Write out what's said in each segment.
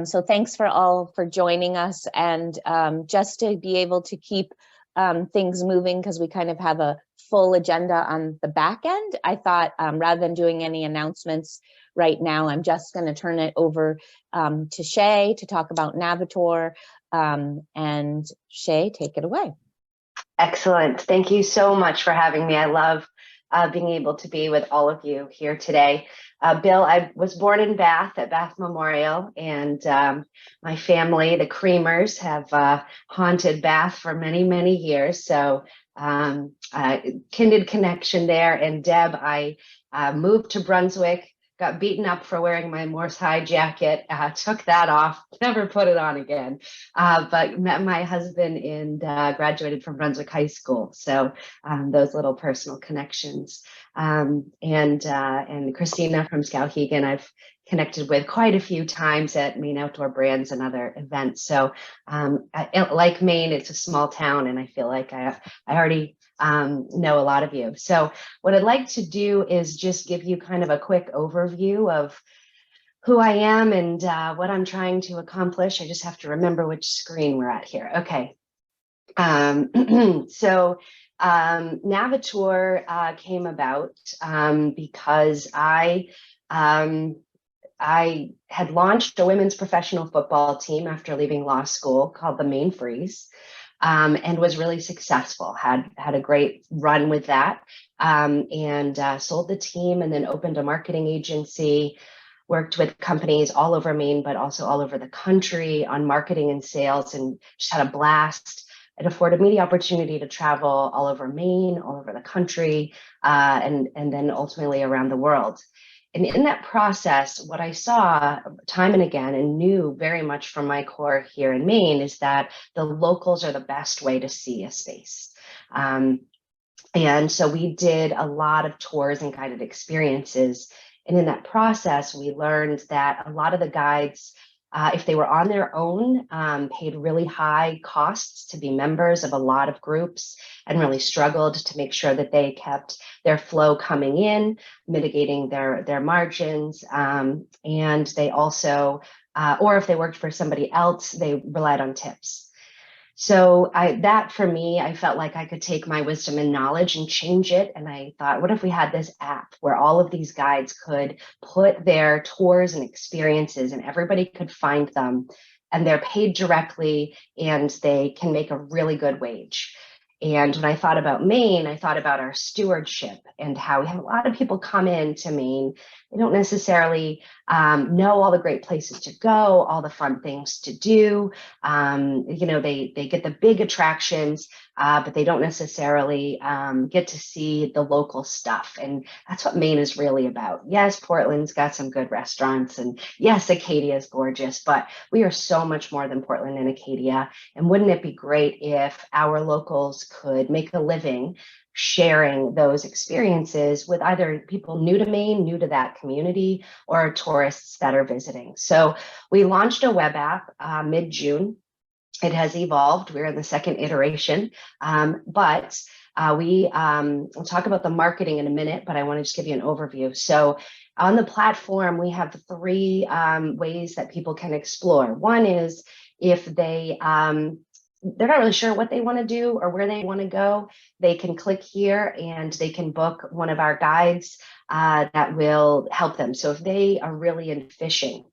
So thanks for all for joining us, and just to be able to keep things moving, because we kind of have a full agenda on the back end. I thought rather than doing any announcements right now, I'm just going to turn it over to Shay to talk about Navitor. And Shay, take it away. Excellent. Thank you so much for having me. I love being able to be with all of you here today. Bill, I was born in Bath at Bath Memorial, and my family, the Creamers, have haunted Bath for many, many years. So kindred connection there. And Deb, I moved to Brunswick, got beaten up for wearing my Morse High jacket, took that off, never put it on again, but met my husband and graduated from Brunswick High School. So those little personal connections. And Christina from Skowhegan, I've connected with quite a few times at Maine Outdoor Brands and other events. So like Maine, it's a small town, and I feel like I already know a lot of you. So what I'd like to do is just give you kind of a quick overview of who I am and what I'm trying to accomplish. I just have to remember which screen we're at here. Okay. So Navitor came about because I had launched a women's professional football team after leaving law school called the Maine Freeze. And was really successful, had a great run with that, and sold the team, and then opened a marketing agency, worked with companies all over Maine, but also all over the country on marketing and sales, and just had a blast. It afforded me the opportunity to travel all over Maine, all over the country, and then ultimately around the world. And in that process, what I saw time and again, and knew very much from my core here in Maine, is that the locals are the best way to see a space. And so we did a lot of tours and guided experiences. And in that process, we learned that a lot of the guides, if they were on their own, paid really high costs to be members of a lot of groups, and really struggled to make sure that they kept their flow coming in, mitigating their margins. And they also, or if they worked for somebody else, they relied on tips. So that for me, I felt like I could take my wisdom and knowledge and change it. And I thought, what if we had this app where all of these guides could put their tours and experiences, and everybody could find them, and they're paid directly, and they can make a really good wage. And when I thought about Maine, I thought about our stewardship and how we have a lot of people come into Maine. They don't necessarily know all the great places to go, all the fun things to do. They get the big attractions, but they don't necessarily get to see the local stuff. And that's what Maine is really about. Yes, Portland's got some good restaurants, and yes, Acadia is gorgeous, but we are so much more than Portland and Acadia. And wouldn't it be great if our locals could make a living sharing those experiences with either people new to Maine, new to that community, or tourists that are visiting? So we launched a web app mid-June. It has evolved. We're in the second iteration, but we'll talk about the marketing in a minute, but I want to just give you an overview. So on the platform, we have three ways that people can explore. One is if they're not really sure what they want to do or where they want to go, they can click here and they can book one of our guides that will help them. So if they are really into fishing,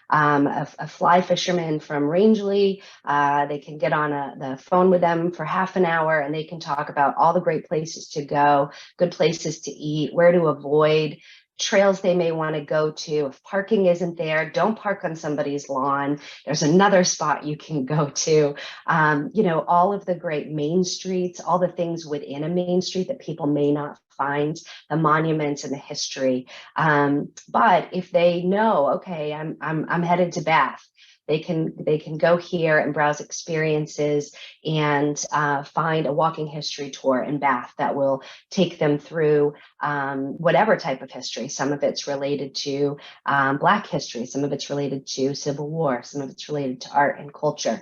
a fly fisherman from Rangeley, they can get on the phone with them for half an hour, and they can talk about all the great places to go, good places to eat, where to avoid, trails they may want to go to. If parking isn't there, don't park on somebody's lawn. There's another spot you can go to. All of the great main streets, all the things within a main street that people may not find, the monuments and the history. But if they know, okay, I'm headed to Bath, they can go here and browse experiences and find a walking history tour in Bath that will take them through whatever type of history. Some of it's related to Black history, some of it's related to Civil War, some of it's related to art and culture.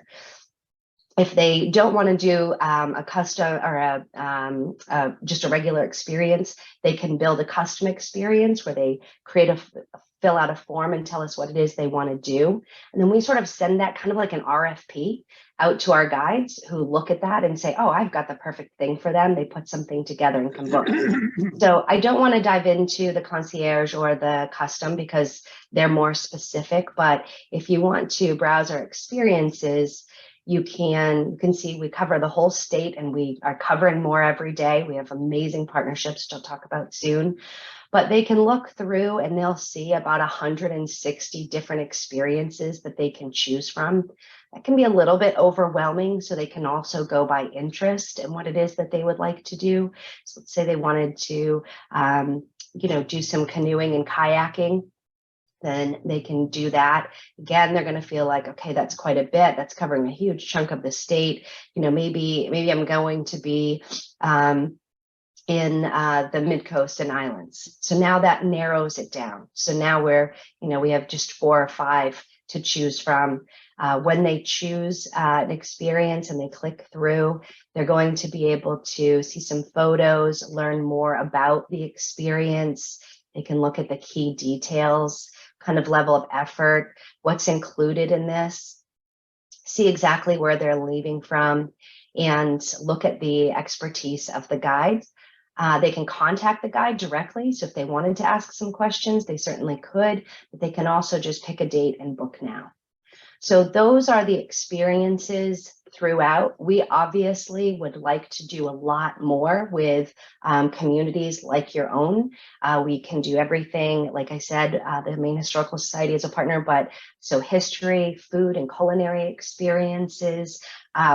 If they don't want to do a custom or just a regular experience, they can build a custom experience where they create a fill out a form and tell us what it is they want to do. And then we sort of send that kind of like an RFP out to our guides who look at that and say, oh, I've got the perfect thing for them. They put something together and can book. So I don't want to dive into the concierge or the custom because they're more specific. But if you want to browse our experiences, you can see we cover the whole state, and we are covering more every day. We have amazing partnerships, which I'll talk about soon. But they can look through and they'll see about 160 different experiences that they can choose from. That can be a little bit overwhelming, so they can also go by interest and what it is that they would like to do. So let's say they wanted to, do some canoeing and kayaking, then they can do that. Again, they're going to feel like, okay, that's quite a bit. That's covering a huge chunk of the state. Maybe I'm going to be in the mid-coast and islands. So now that narrows it down. So now we have just 4 or 5 to choose from. When they choose an experience and they click through, they're going to be able to see some photos, learn more about the experience. They can look at the key details, kind of level of effort, what's included in this, see exactly where they're leaving from, and look at the expertise of the guide. They can contact the guide directly. So if they wanted to ask some questions, they certainly could, but they can also just pick a date and book now. So those are the experiences throughout. We obviously would like to do a lot more with communities like your own. We can do everything, like I said, the Maine Historical Society is a partner, but so history, food, and culinary experiences.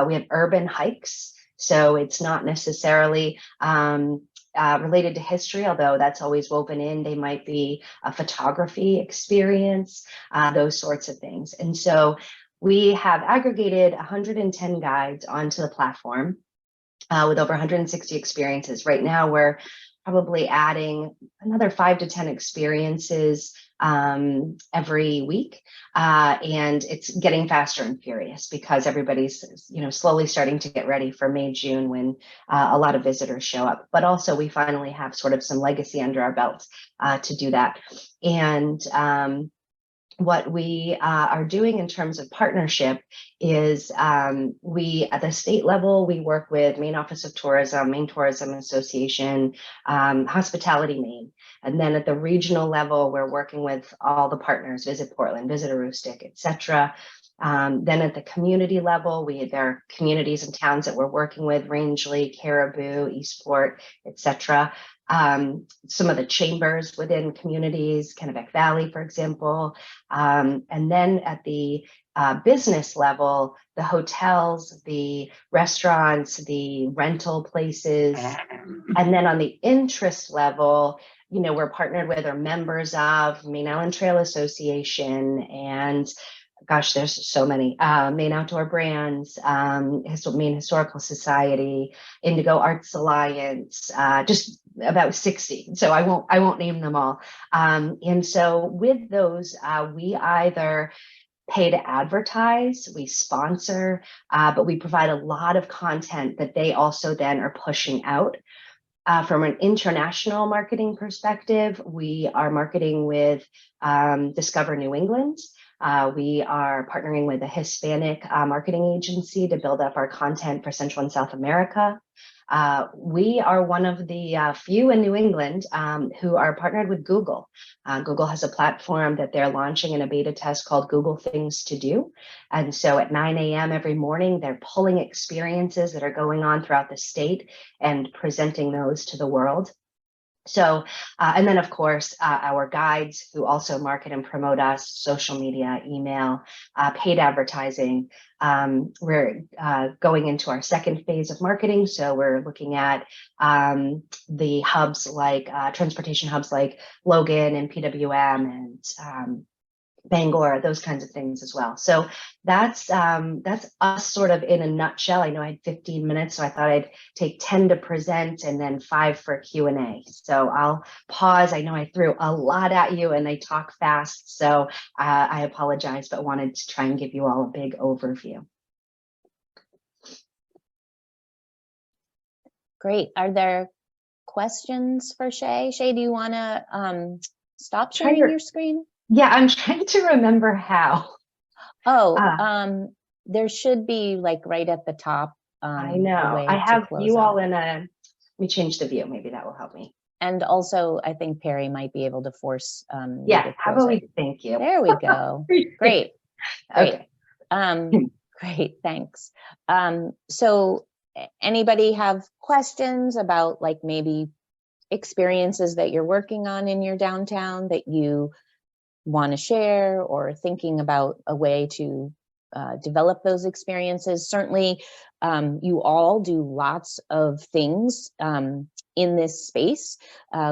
We have urban hikes. So it's not necessarily related to history, although that's always woven in. They might be a photography experience, those sorts of things. And so we have aggregated 110 guides onto the platform with over 160 experiences. Right now, we're probably adding another 5 to 10 experiences every week. And it's getting faster and furious because everybody's, slowly starting to get ready for May, June, when a lot of visitors show up. But also we finally have sort of some legacy under our belts to do that. And what we are doing in terms of partnership is we, at the state level, we work with Maine Office of Tourism, Maine Tourism Association, Hospitality Maine. And then at the regional level, we're working with all the partners, Visit Portland, Visit Aroostook, et cetera. Then at the community level, there are communities and towns that we're working with, Rangeley, Caribou, Eastport, et cetera. Some of the chambers within communities, Kennebec Valley, for example. And then at the business level, the hotels, the restaurants, the rental places. And then on the interest level, we're partnered with or members of Maine Island Trail Association, and gosh, there's so many, Maine Outdoor Brands, Maine Historical Society, Indigo Arts Alliance, just about 60. So I won't name them all. And so with those, we either pay to advertise, we sponsor, but we provide a lot of content that they also then are pushing out. From an international marketing perspective, we are marketing with Discover New England. We are partnering with a Hispanic marketing agency to build up our content for Central and South America. We are one of the few in New England who are partnered with Google. Google has a platform that they're launching in a beta test called Google Things to Do. And so at 9 a.m. every morning, they're pulling experiences that are going on throughout the state and presenting those to the world. So, and then of course, our guides who also market and promote us, social media, email, paid advertising. We're going into our second phase of marketing. So we're looking at the hubs like transportation hubs like Logan and PWM and Bangor, those kinds of things as well. So that's us sort of in a nutshell. I know I had 15 minutes, so I thought I'd take 10 to present and then 5 for Q&A. So I'll pause. I know I threw a lot at you and I talk fast, so I apologize, but wanted to try and give you all a big overview. Great. Are there questions for Shay? Shay, do you want to stop sharing your screen? Yeah, I'm trying to remember how. Oh, Uh, there should be like right at the top, I a know. I way to have close you all out. in a, let me change the view. Maybe that will help me. And also, I think Perry might be able to force you Yeah, to how close about it. we thank you? There we go. Great, great. Okay. Great, thanks. So anybody have questions about like maybe experiences that you're working on in your downtown that you want to share, or thinking about a way to develop those experiences? Certainly, you all do lots of things in this space.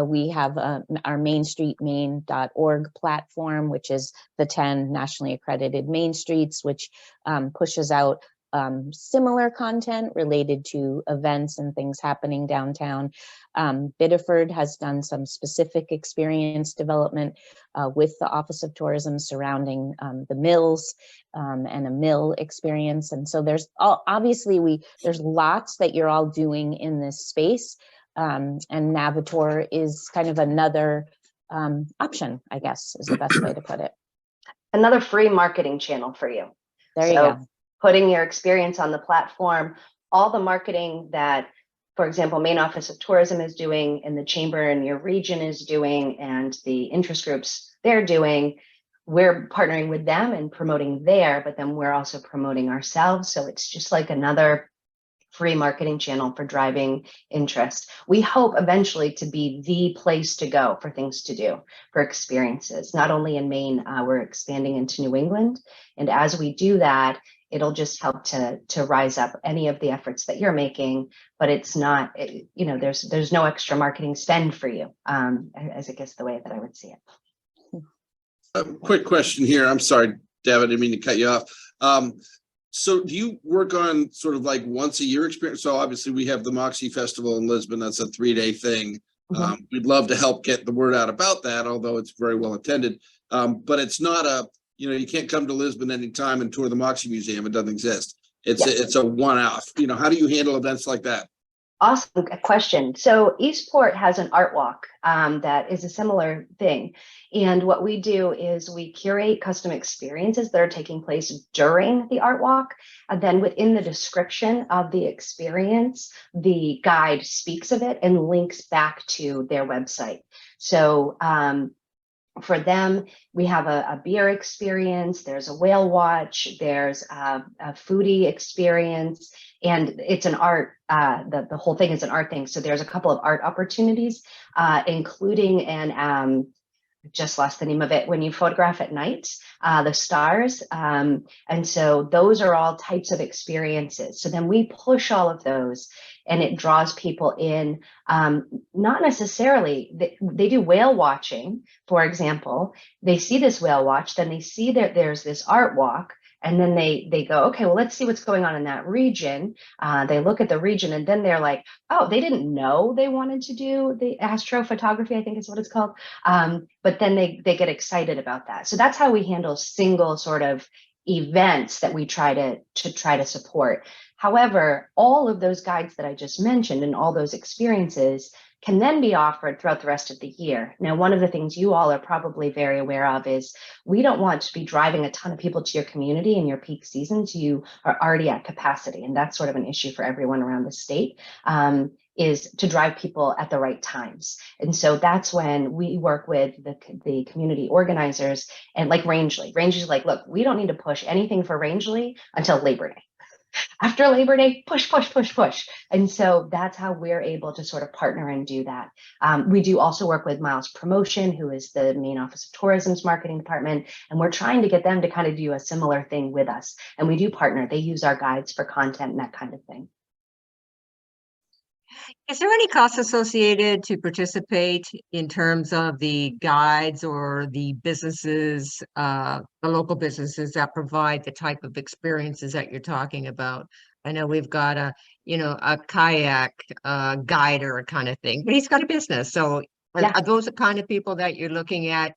We have our mainstreetmaine.org platform, which is the 10 nationally accredited main streets, which pushes out similar content related to events and things happening downtown. Biddeford has done some specific experience development with the Office of Tourism surrounding the mills and a mill experience. And so there's obviously there's lots that you're all doing in this space. And Navitor is kind of another option, I guess, is the best way to put it. Another free marketing channel for you. There you So go. putting your experience on the platform, all the marketing that, for example, Maine Office of Tourism is doing and the chamber in your region is doing and the interest groups they're doing, we're partnering with them and promoting there, but then we're also promoting ourselves. So it's just like another free marketing channel for driving interest. We hope eventually to be the place to go for things to do, for experiences. Not only in Maine, we're expanding into New England. And as we do that, it'll just help to rise up any of the efforts that you're making, but it's not, you know, there's no extra marketing spend for you, as I guess the way that I would see it. Quick question here. I'm sorry, David, I didn't mean to cut you off. So do you work on sort of like once a year experience? So obviously we have the Moxie Festival in Lisbon. That's a 3-day thing. We'd love to help get the word out about that, although it's very well attended. But it's not a, you know, you can't come to Lisbon anytime and tour the Moxie Museum. It doesn't exist. It's a one-off. You know, how do you handle events like that? Awesome question. So Eastport has an art walk that is a similar thing. And what we do is we curate custom experiences that are taking place during the art walk. And then within the description of the experience, the guide speaks of it and links back to their website. So for them, we have a beer experience, there's a whale watch, there's a foodie experience, and it's an art, the whole thing is an art thing. So there's a couple of art opportunities, including an, just lost the name of it, when you photograph at night, the stars. And so those are all types of experiences. So then we push all of those and it draws people in. Not necessarily, they do whale watching, for example. They see this whale watch, then they see that there's this art walk, and then they go, okay, well, let's see what's going on in that region. They look at the region and then they're like, oh, they didn't know they wanted to do the astrophotography, I think is what it's called. But then they get excited about that. So that's how we handle single sort of events that we try to support. However, all of those guides that I just mentioned and all those experiences can then be offered throughout the rest of the year. Now, one of the things you all are probably very aware of is we don't want to be driving a ton of people to your community in your peak seasons. You are already at capacity, and that's sort of an issue for everyone around the state. Is to drive people at the right times. And so that's when we work with the community organizers and like Rangeley. Rangeley's like, look, we don't need to push anything for Rangeley until Labor Day. After Labor Day, push, push, push, push. And so that's how we're able to sort of partner and do that. We do also work with Miles Promotion, who is the Maine Office of Tourism's marketing department, and we're trying to get them to kind of do a similar thing with us. And we do partner. They use our guides for content and that kind of thing. Is there any cost associated to participate in terms of the guides or the businesses, the local businesses that provide the type of experiences that you're talking about? I know we've got a kayak guider kind of thing, but he's got a business. So are those the kind of people that you're looking at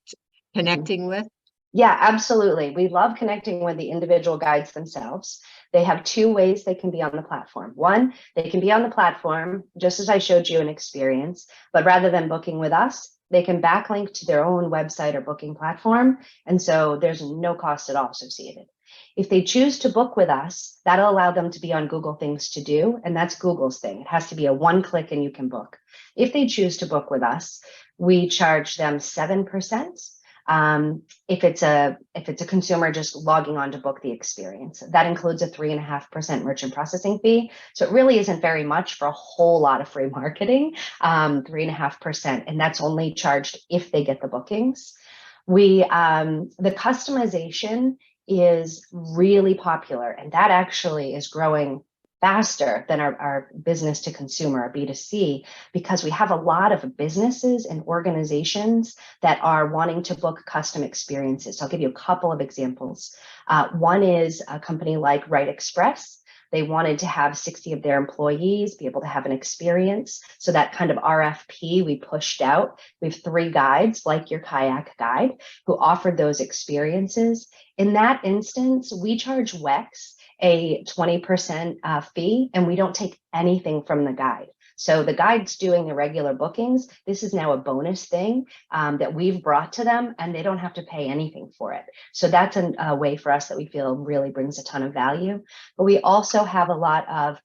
connecting with? Yeah, absolutely. We love connecting with the individual guides themselves. They have two ways they can be on the platform. One, they can be on the platform, just as I showed you an experience, but rather than booking with us, They can backlink to their own website or booking platform. And so there's no cost at all associated. If they choose to book with us, that'll allow them to be on Google Things to Do. And that's Google's thing. It has to be a one click and you can book. If they choose to book with us, we charge them 7%. If it's a consumer just logging on to book the experience, that includes a 3.5% merchant processing fee. So it really isn't very much for a whole lot of free marketing, 3.5%, and that's only charged if they get the bookings. The customization is really popular, and that actually is growing faster than our business to consumer, our B2C, because we have a lot of businesses and organizations that are wanting to book custom experiences. So I'll give you a couple of examples. One is a company like Right Express. They wanted to have 60 of their employees be able to have an experience. So that kind of RFP we pushed out. We have 3 guides, like your kayak guide, who offered those experiences. In that instance, we charge WEX a 20% fee, and we don't take anything from the guide. So the guide's doing the regular bookings. This is now a bonus thing that we've brought to them, and they don't have to pay anything for it. So that's a way for us that we feel really brings a ton of value. But we also have a lot of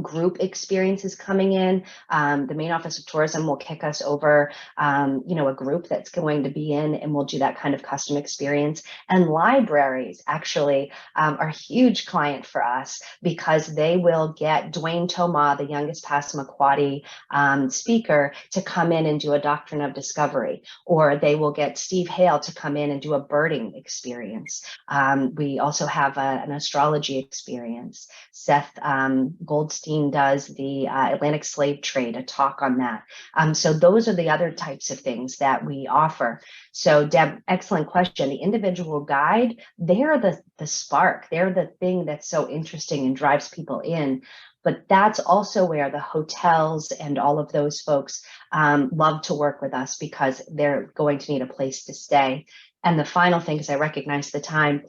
group experiences coming in. The main office of tourism will kick us over, a group that's going to be in, and we'll do that kind of custom experience. And libraries actually are a huge client for us, because they will get Dwayne Toma, the youngest Passamaquoddy speaker, to come in and do a doctrine of discovery, or they will get Steve Hale to come in and do a birding experience. We also have an astrology experience. Seth Goldstein does the Atlantic slave trade, a talk on that. So those are the other types of things that we offer. So Deb, excellent question. The individual guide, they're the spark. They're the thing that's so interesting and drives people in. But that's also where the hotels and all of those folks love to work with us, because they're going to need a place to stay. And the final thing, because I recognize the time,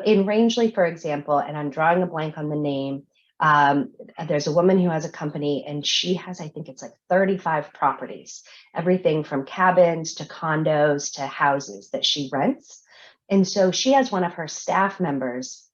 in Rangeley, for example, and I'm drawing a blank on the name, there's a woman who has a company, and she has, I think it's like 35 properties, everything from cabins to condos to houses that she rents. And so she has one of her staff members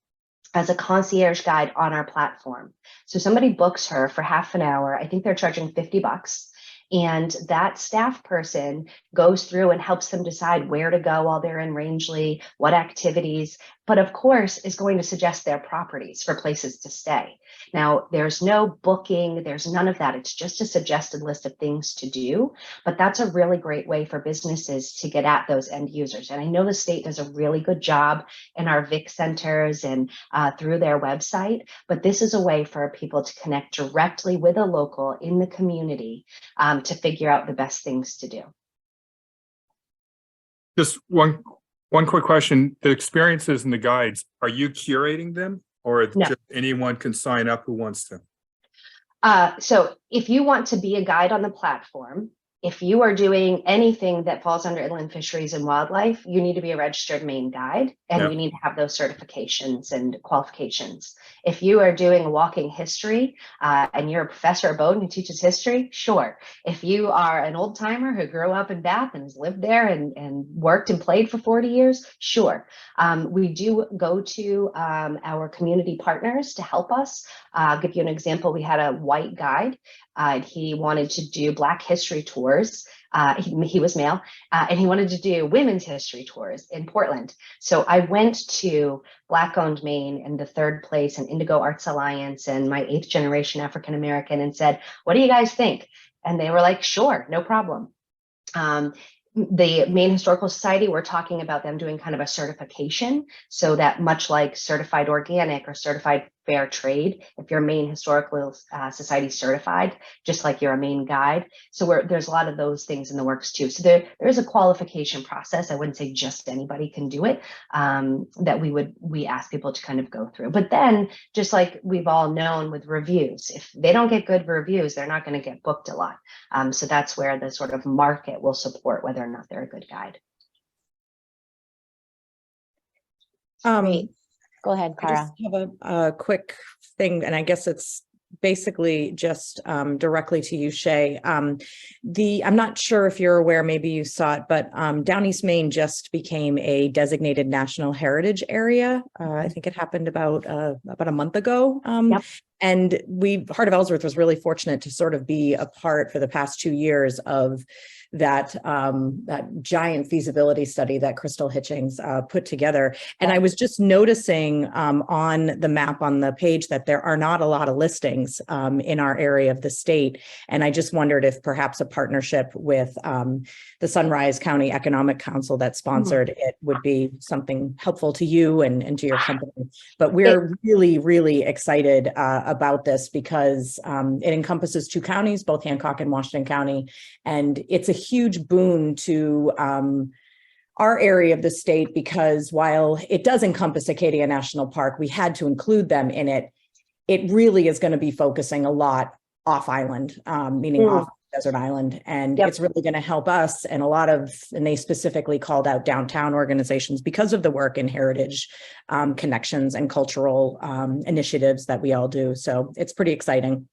as a concierge guide on our platform. So somebody books her for half an hour. I think they're charging $50. And that staff person goes through and helps them decide where to go while they're in Rangeley, what activities, but of course is going to suggest their properties for places to stay. Now, there's no booking, there's none of that. It's just a suggested list of things to do, but that's a really great way for businesses to get at those end users. And I know the state does a really good job in our VIC centers and through their website, but this is a way for people to connect directly with a local in the community to figure out the best things to do. Just one quick question. The experiences and the guides, are you curating them, or No. just anyone can sign up who wants to? So if you want to be a guide on the platform, if you are doing anything that falls under inland fisheries and wildlife, you need to be a registered Maine guide, and Yep. you need to have those certifications and qualifications. If you are doing walking history and you're a professor at Bowdoin who teaches history, sure. If you are an old timer who grew up in Bath and has lived there and worked and played for 40 years, sure. We do go to our community partners to help us. I'll give you an example. We had a white guide. He wanted to do Black history tours. He was male, and he wanted to do women's history tours in Portland. So I went to Black Owned Maine and the Third Place and Indigo Arts Alliance and my 8th generation African American and said, what do you guys think? And they were like, sure, no problem. The Maine Historical Society, we're talking about them doing kind of a certification, so that much like certified organic or certified fair trade, if you're Maine Historical Society certified, just like you're a Maine guide. So there's a lot of those things in the works too. So there is a qualification process. I wouldn't say just anybody can do it, that we ask people to kind of go through. But then, just like we've all known with reviews, if they don't get good reviews, they're not going to get booked a lot. So that's where the sort of market will support whether or not they're a good guide. Great. Go ahead, I just Cara. have a quick thing, and I guess it's basically just directly to you, Shay. I'm not sure if you're aware, maybe you saw it, but Down East Maine just became a designated national heritage area. I think it happened about a month ago. Yep. And Heart of Ellsworth was really fortunate to sort of be a part for the past 2 years of that giant feasibility study that Crystal Hitchings put together. And I was just noticing on the map on the page that there are not a lot of listings in our area of the state. And I just wondered if perhaps a partnership with the Sunrise County Economic Council that sponsored it would be something helpful to you and to your company. But we're really, really excited about this because it encompasses 2 counties, both Hancock and Washington County. And it's a huge boon to our area of the state because while it does encompass Acadia National Park, we had to include them in it. It really is going to be focusing a lot off island, meaning off desert island. And it's really going to help us and and they specifically called out downtown organizations because of the work in heritage connections and cultural initiatives that we all do. So it's pretty exciting.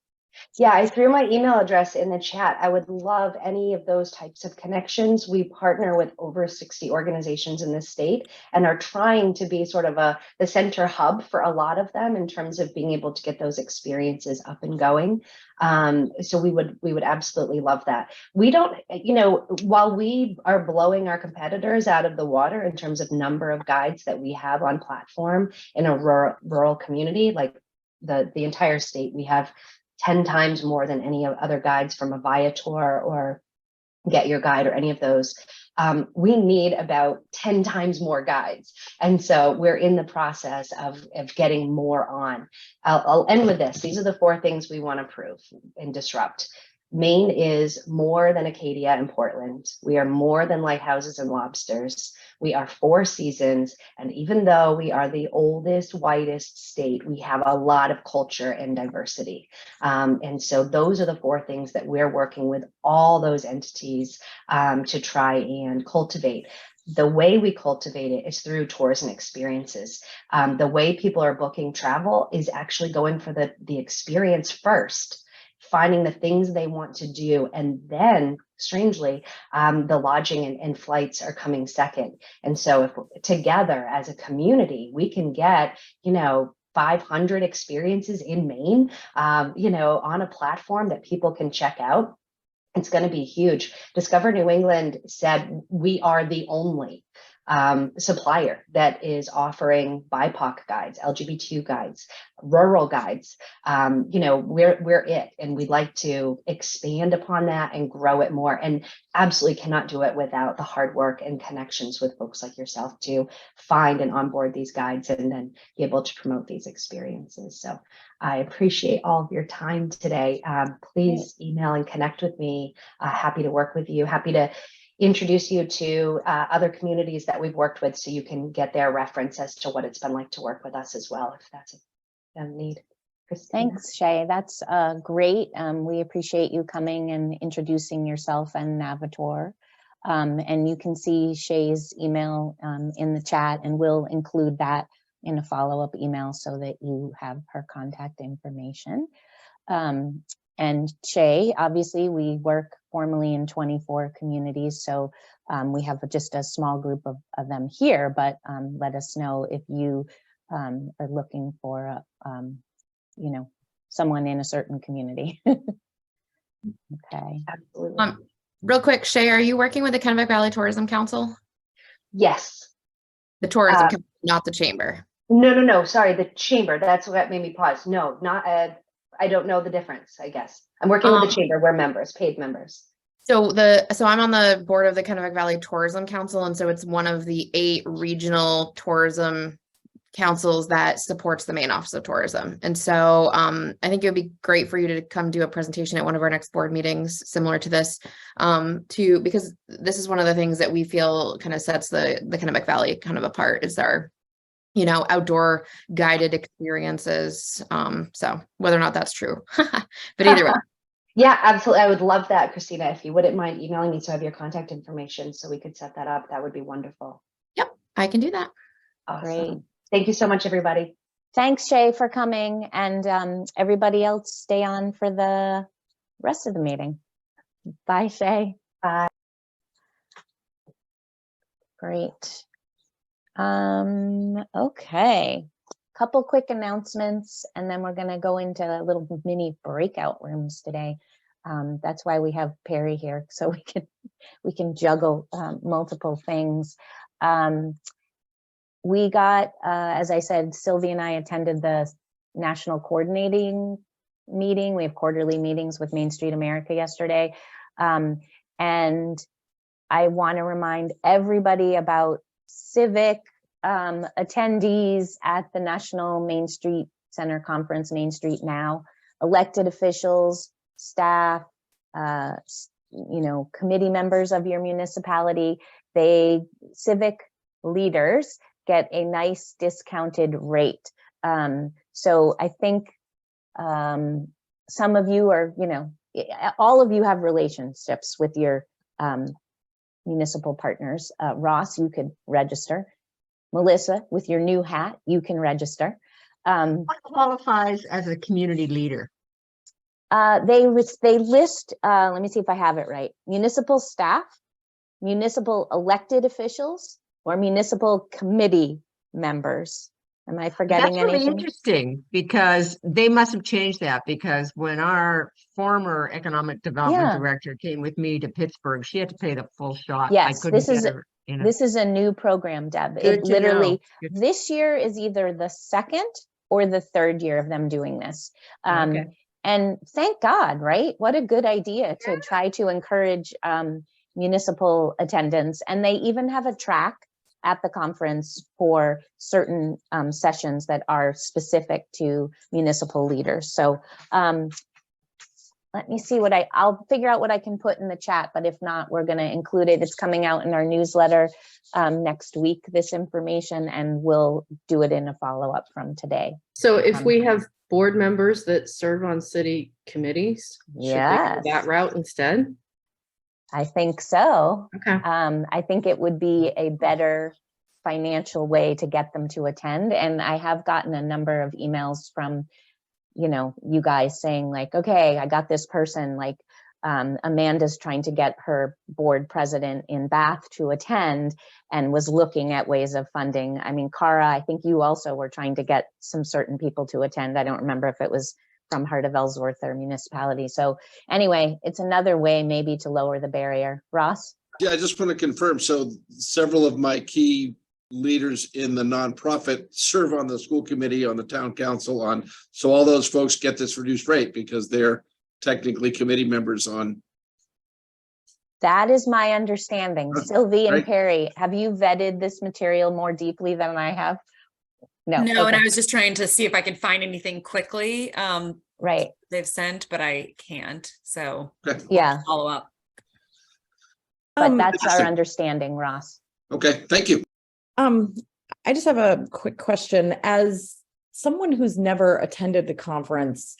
Yeah, I threw my email address in the chat. I would love any of those types of connections. We partner with over 60 organizations in the state and are trying to be sort of the center hub for a lot of them in terms of being able to get those experiences up and going. So we would absolutely love that. We don't, while we are blowing our competitors out of the water in terms of number of guides that we have on platform in a rural community, like the entire state, we have 10 times more than any other guides from a Viator or Get Your Guide or any of those. We need about 10 times more guides. And so we're in the process of getting more on. I'll end with this. These are the 4 things we want to prove and disrupt. Maine is more than Acadia and Portland. We are more than lighthouses and lobsters. We are 4 seasons. And even though we are the oldest, whitest state, we have a lot of culture and diversity. And so those are the 4 things that we're working with all those entities to try and cultivate. The way we cultivate it is through tours and experiences. The way people are booking travel is actually going for the experience first, finding the things they want to do. And then, strangely, the lodging and flights are coming second. And so if together as a community, we can get, 500 experiences in Maine, on a platform that people can check out, it's going to be huge. Discover New England said we are the only supplier that is offering BIPOC guides, LGBTQ guides, rural guides. We're it, and we'd like to expand upon that and grow it more, and absolutely cannot do it without the hard work and connections with folks like yourself to find and onboard these guides and then be able to promote these experiences. So I appreciate all of your time today. Please email and connect with me. Happy to work with you. Happy to introduce you to other communities that we've worked with so you can get their reference as to what it's been like to work with us as well, if that's a need. Christina? Thanks, Shay. That's great. We appreciate you coming and introducing yourself and Navitor. And you can see Shay's email in the chat, and we'll include that in a follow-up email so that you have her contact information. And Shay, obviously we work formally in 24 communities, so we have just a small group of them here, but let us know if you are looking for, someone in a certain community. Okay. Absolutely. Real quick, Shay, are you working with the Kennebec Valley Tourism Council? Yes. The tourism, not the chamber. No. Sorry, the chamber. That's what made me pause. No, not. I don't know the difference. I guess I'm working with the chamber. We're members, paid members. So I'm on the board of the Kennebec Valley Tourism Council, and so it's one of the 8 regional tourism councils that supports the Maine Office of Tourism. And so I think it would be great for you to come do a presentation at one of our next board meetings similar to this, because this is one of the things that we feel kind of sets the Kennebec Valley kind of apart, is our outdoor guided experiences. So whether or not that's true, but either way. Yeah, absolutely. I would love that, Christina. If you wouldn't mind emailing me so I have your contact information so we could set that up, that would be wonderful. Yep, I can do that. Awesome. Great. Thank you so much, everybody. thanks, Shay, for coming, and everybody else stay on for the rest of the meeting. Bye, Shay. Bye. Great. Okay. Couple quick announcements, and then we're going to go into little mini breakout rooms today. That's why we have Perry here, so we can juggle multiple things. We got, as I said, Sylvie and I attended the national coordinating meeting. We have quarterly meetings with Main Street America yesterday. And I want to remind everybody about civic attendees at the National Main Street Center Conference, Main Street Now, elected officials, staff, committee members of your municipality. Civic leaders get a nice discounted rate. So I think some of you are, all of you have relationships with your municipal partners. Ross, you could register. Melissa, with your new hat, you can register. What qualifies as a community leader? They list, let me see if I have it right, municipal staff, municipal elected officials, or municipal committee members. Am I forgetting That's really anything? interesting, because they must have changed that, because when our former economic development Yeah. director came with me to Pittsburgh, she had to pay the full shot. Yes, this is get her in This is a new program, Deb. Good It to literally, know. Good. this year is either the second or the third year of them doing this. Okay. And thank God, right? What a good idea to try to encourage municipal attendance. And they even have a track at the conference for certain sessions that are specific to municipal leaders. So let me see what I'll figure out what I can put in the chat, but if not, we're going to include it. It's coming out in our newsletter next week, this information, and we'll do it in a follow-up from today. So if we have board members that serve on city committees, should they go Yes. that route instead? I think so. Okay. I think it would be a better financial way to get them to attend. And I have gotten a number of emails from, you guys saying like, okay, I got this person, like Amanda's trying to get her board president in Bath to attend and was looking at ways of funding. I mean, Cara, I think you also were trying to get some certain people to attend. I don't remember if it was from Heart of Ellsworth or municipality. So anyway, it's another way maybe to lower the barrier. Ross? Yeah, I just want to confirm. So several of my key leaders in the nonprofit serve on the school committee, on the town council, so all those folks get this reduced rate because they're technically committee members on. That is my understanding. Sylvie and Right. Perry, have you vetted this material more deeply than I have? No. No, and Okay. I was just trying to see if I could find anything quickly Right. they've sent, but I can't. So Okay. Yeah, follow up. but that's our Interesting. understanding, Ross. Okay, thank you. I just have a quick question. As someone who's never attended the conference,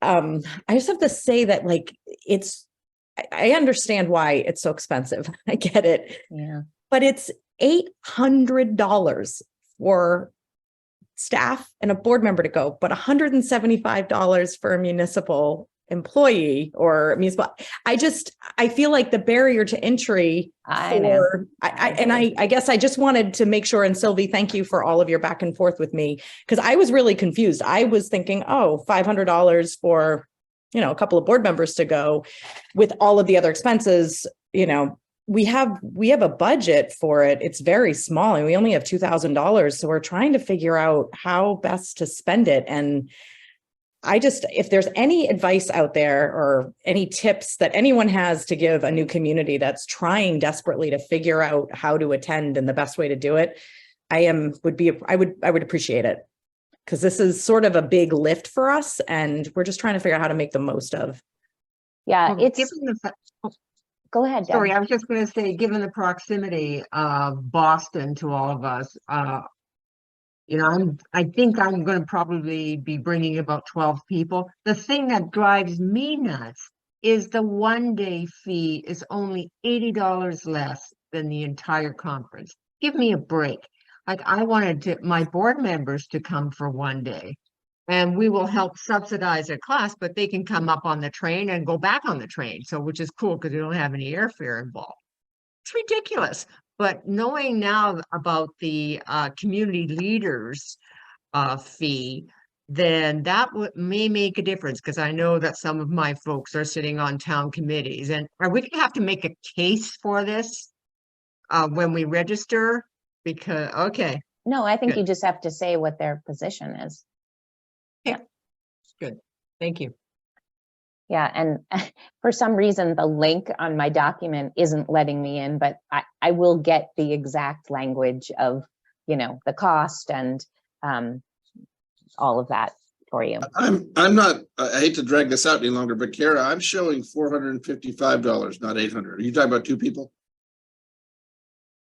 I just have to say that I understand why it's so expensive. I get it. Yeah. But it's $800 for staff and a board member to go, but $175 for a municipal employee or municipal. I feel like the barrier to entry I know. I guess I just wanted to make sure, and Sylvie, thank you for all of your back and forth with me, because I was really confused. I was thinking, $500 for, a couple of board members to go with all of the other expenses. We have a budget for it. It's very small and we only have $2,000. So we're trying to figure out how best to spend it. And if there's any advice out there or any tips that anyone has to give a new community that's trying desperately to figure out how to attend and the best way to do it, I would appreciate it, because this is sort of a big lift for us and we're just trying to figure out how to make the most of. Yeah, Well, it's, go ahead, Deb. Sorry, I was just going to say, given the proximity of Boston to all of us, I think I'm going to probably be bringing about 12 people. The thing that drives me nuts is the one-day fee is only $80 less than the entire conference. Give me a break. Like I wanted my board members to come for one day. And we will help subsidize their class, but they can come up on the train and go back on the train. So, which is cool because they don't have any airfare involved. It's ridiculous. But knowing now about the community leaders fee, then that may make a difference because I know that some of my folks are sitting on town committees. And are we going to have to make a case for this when we register? Because, okay, No, I think Good. you just have to say what their position is. good. Thank you. Yeah, and for some reason, the link on my document isn't letting me in, but I will get the exact language of, you know, the cost and all of that for you. I'm not, I hate to drag this out any longer, but Kara, I'm showing $455, not 800. Are you talking about two people?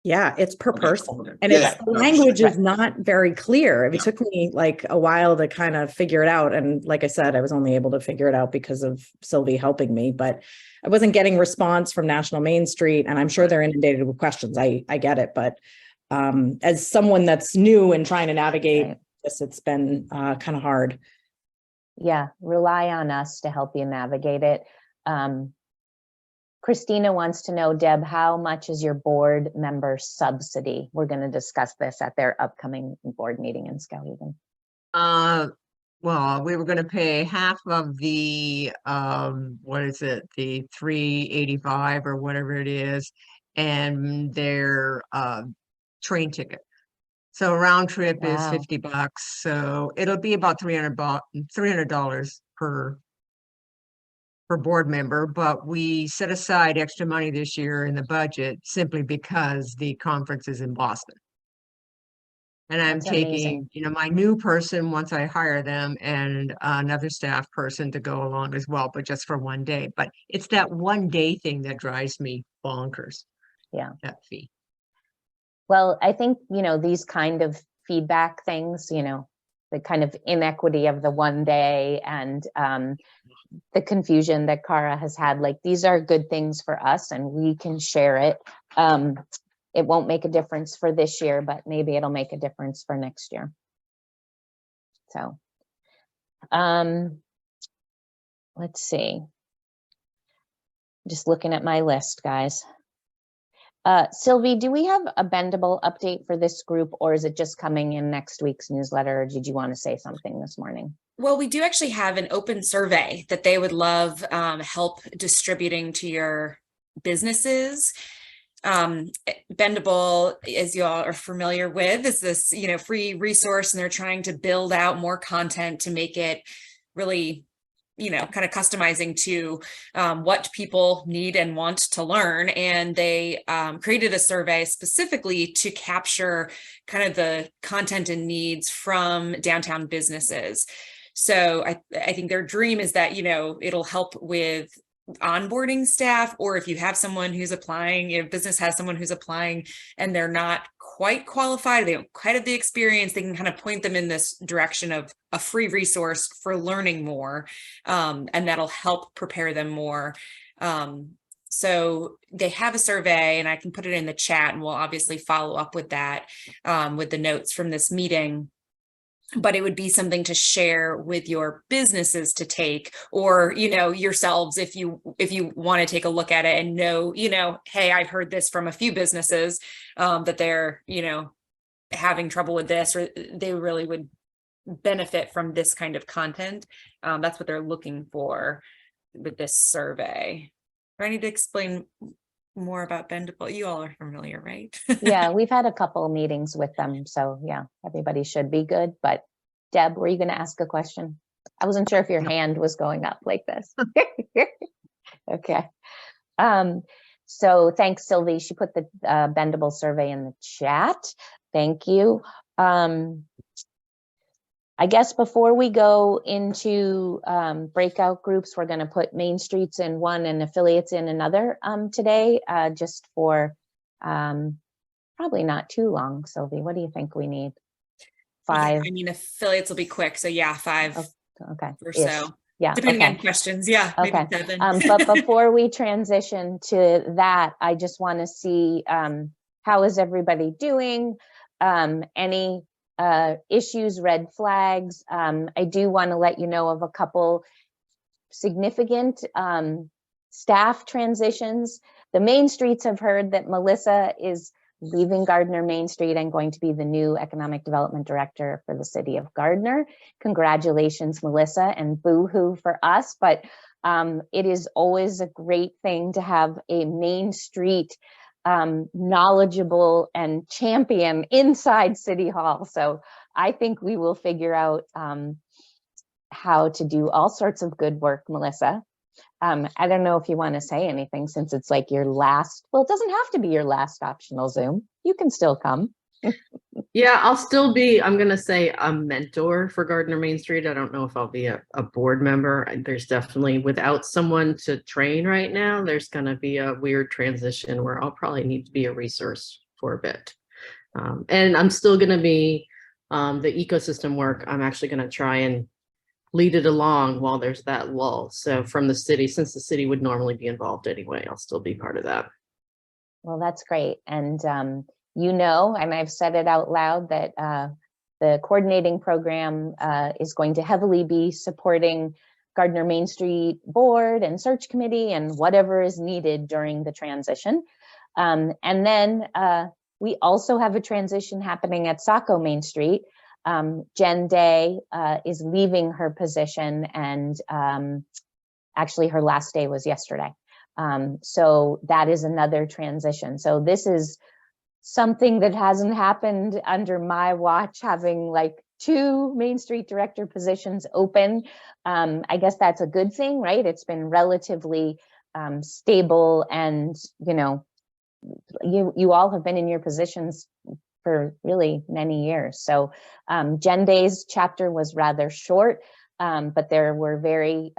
Yeah, it's per Okay. person. And Yeah, it's the no, language right. is not very clear. It Yeah. took me like a while to kind of figure it out. And like I said, I was only able to figure it out because of Sylvie helping me, but I wasn't getting response from National Main Street. And I'm sure they're inundated with questions. I get it. But as someone that's new and trying to navigate Right. this, it's been kind of hard. Yeah, rely on us to help you navigate it. Christina wants to know, Deb, how much is your board member subsidy? We're going to discuss this at their upcoming board meeting in Skowhegan. Well, we were going to pay half of the what is it, the 385 or whatever it is, and their train ticket. So round trip is Wow. $50. So it'll be about $300 per board member, but we set aside extra money this year in the budget simply because the conference is in Boston. And I'm That's taking, amazing. you know, my new person once I hire them and another staff person to go along as well, but just for one day. But it's that one day thing that drives me bonkers. Yeah. That fee. Well, I think, you know, these kind of feedback things, you know, the kind of inequity of the one day and the confusion that Cara has had, like, these are good things for us and we can share it. It won't make a difference for this year, but maybe it'll make a difference for next year. So, let's see. Just looking at my list, guys. Sylvie, do we have a bendable update for this group, or is it just coming in next week's newsletter? Or did you want to say something this morning? Well, we do actually have an open survey that they would love help distributing to your businesses. Bendable, as you all are familiar with, is this, you know, free resource, and they're trying to build out more content to make it really, you know, kind of customizing to what people need and want to learn. And they created a survey specifically to capture kind of the content and needs from downtown businesses. So I think their dream is that, you know, it'll help with onboarding staff, or if you have someone who's applying, if business has someone who's applying and they're not quite qualified, they don't quite have the experience, they can kind of point them in this direction of a free resource for learning more, and that'll help prepare them more. So they have a survey, and I can put it in the chat, and we'll obviously follow up with that with the notes from this meeting. But it would be something to share with your businesses to take, or, you know, yourselves, if you want to take a look at it and know, you know, hey, I've heard this from a few businesses that they're, you know, having trouble with this, or they really would benefit from this kind of content. That's what they're looking for with this survey. Do I need to explain more about Bendable? You all are familiar, right? Yeah, we've had a couple meetings with them, so yeah, everybody should be good. But Deb, were you going to ask a question? I wasn't sure if your hand was going up like this. Okay. So thanks, Sylvie. She put the Bendable survey in the chat. Thank you. I guess before we go into breakout groups, we're going to put Main Streets in one and affiliates in another today, just for probably not too long. Sylvie, what do you think we need? 5? Yeah, I mean, affiliates will be quick. So yeah, 5 Okay. or so. Yeah. Depending okay. on questions. Yeah, maybe Okay. 7. But before we transition to that, I just want to see how is everybody doing? any issues, red flags. I do want to let you know of a couple significant staff transitions. The Main Streets have heard that Melissa is leaving Gardner Main Street and going to be the new Economic Development Director for the city of Gardner. Congratulations, Melissa, and boo-hoo for us, but it is always a great thing to have a Main Street knowledgeable and champion inside City Hall. So I think we will figure out how to do all sorts of good work, Melissa. I don't know if you want to say anything since it's like your last, well, it doesn't have to be your last optional Zoom. You can still come. Yeah, I'll still be, I'm going to say, a mentor for Gardner Main Street. I don't know if I'll be a board member. There's definitely, without someone to train right now, there's going to be a weird transition where I'll probably need to be a resource for a bit. And I'm still going to be the ecosystem work. I'm actually going to try and lead it along while there's that lull. So from the city, since the city would normally be involved anyway, I'll still be part of that. Well, that's great. And you know, and I've said it out loud, that the coordinating program is going to heavily be supporting Gardner Main Street Board and Search Committee and whatever is needed during the transition. And then we also have a transition happening at Saco Main Street. Jen Day is leaving her position, and actually her last day was yesterday. So that is another transition. So this is something that hasn't happened under my watch, having like 2 Main Street Director positions open. I guess that's a good thing, right? It's been relatively stable, and you know, you all have been in your positions for really many years. So Jen Day's chapter was rather short, but there were very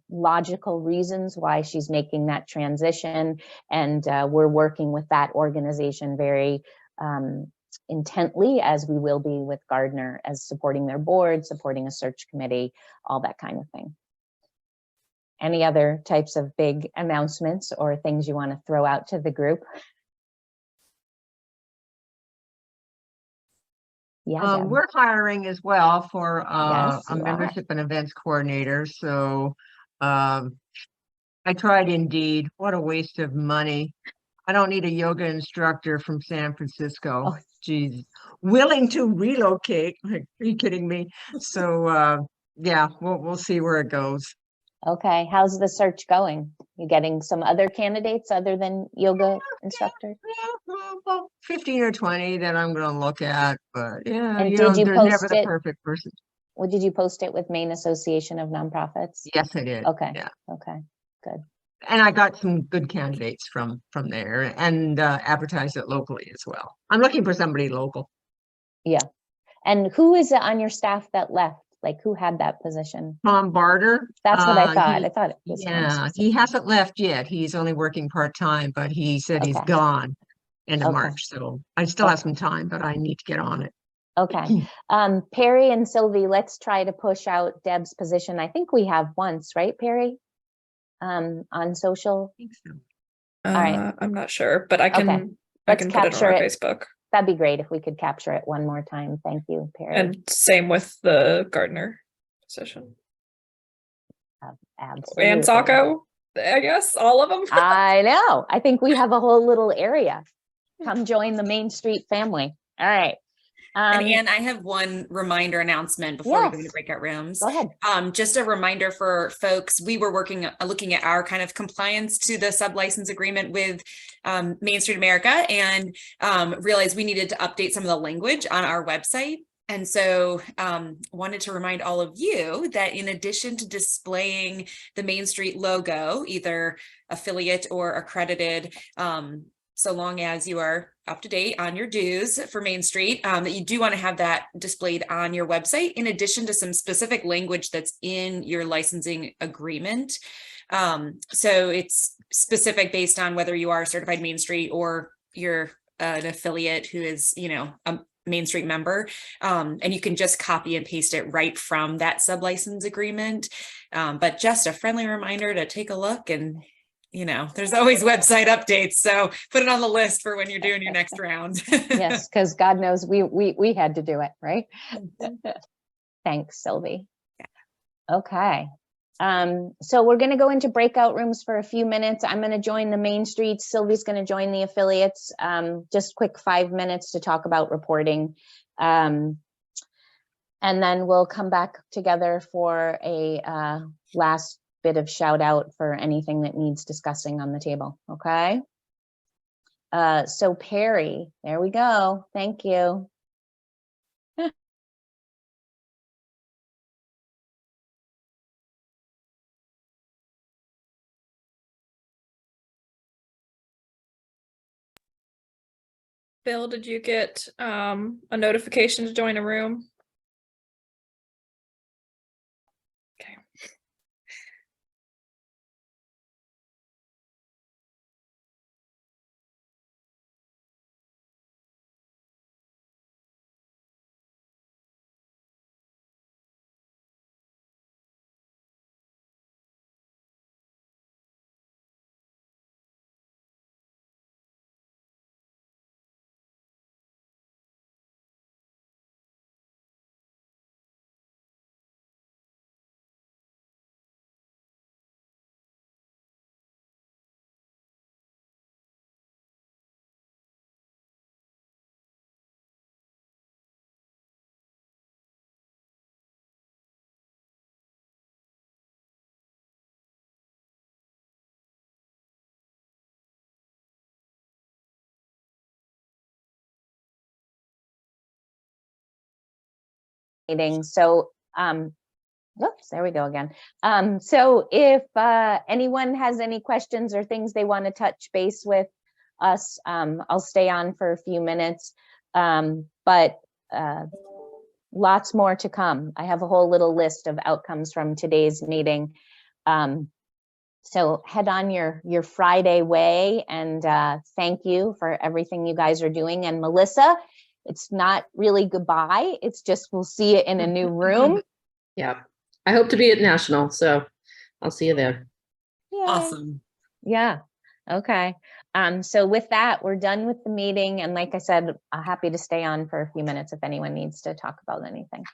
logical reasons why she's making that transition. And we're working with that organization very intently, as we will be with Gardner, as supporting their board, supporting a search committee, all that kind of thing. Any other types of big announcements or things you want to throw out to the group? Yeah, we're hiring as well for Yes, a you are. membership and events coordinator. So I tried Indeed. What a waste of money. I don't need a yoga instructor from San Francisco. Oh. Geez, willing to relocate. Like, are you kidding me? So yeah, we'll see where it goes. Okay, how's the search going? You getting some other candidates other than yoga instructors? Yeah, well, 15 or 20 that I'm going to look at, but yeah, And you did know, you there's post never the it? perfect person. Well, did you post it with Maine Association of Nonprofits? Yes, I did. Okay. Yeah. Okay, good. And I got some good candidates from there, and advertised it locally as well. I'm looking for somebody local. Yeah. And who is it on your staff that left? Like, who had that position? Tom Barter. That's what I thought. He- I thought it was Tom Yeah, he specific. hasn't left yet. He's only working part-time, but he said he's Okay. gone end of Okay. March. So I still have Okay. some time, but I need to get on it. Okay. Perry and Sylvie, let's try to push out Deb's position. I think we have once, right, Perry? On social. I think so. All right. I'm not sure, but I can Okay. I Let's can put it on capture our it. Facebook. That'd be great if we could capture it one more time. Thank you, Perry. And same with the Gardner position. Absolutely. And Saco, I guess, all of them. I know. I think we have a whole little area. Come join the Main Street family. All right. And Anne, I have one reminder announcement before we go Yes. into breakout rooms. Go ahead. Just a reminder for folks, we were looking at our kind of compliance to the sub-license agreement with Main Street America, and realized we needed to update some of the language on our website. And so wanted to remind all of you that in addition to displaying the Main Street logo, either affiliate or accredited, so long as you are up to date on your dues for Main Street, that you do want to have that displayed on your website, in addition to some specific language that's in your licensing agreement. So it's specific based on whether you are certified Main Street or you're an affiliate who is, you know, a Main Street member. And you can just copy and paste it right from that sub-license agreement. But just a friendly reminder to take a look and there's always website updates. So put it on the list for when you're doing your next round. Yes, because God knows we had to do it, right? Thanks, Sylvie. Okay. So we're going to go into breakout rooms for a few minutes. I'm going to join the Main Street. Sylvie's going to join the affiliates. Just quick 5 minutes to talk about reporting. And then we'll come back together for a last bit of shout out for anything that needs discussing on the table. Okay. So Perry, there we go. Thank you. Bill, did you get a notification to join a room? Okay. So, oops, there we go again. So if anyone has any questions or things they want to touch base with us, I'll stay on for a few minutes, but lots more to come. I have a whole little list of outcomes from today's meeting. So head on your Friday way, and thank you for everything you guys are doing. And Melissa, it's not really goodbye. It's just we'll see you in a new room. Yeah. I hope to be at National, so I'll see you there. Yay. Awesome. Yeah. Okay. So with that, we're done with the meeting. And like I said, I'm happy to stay on for a few minutes if anyone needs to talk about anything.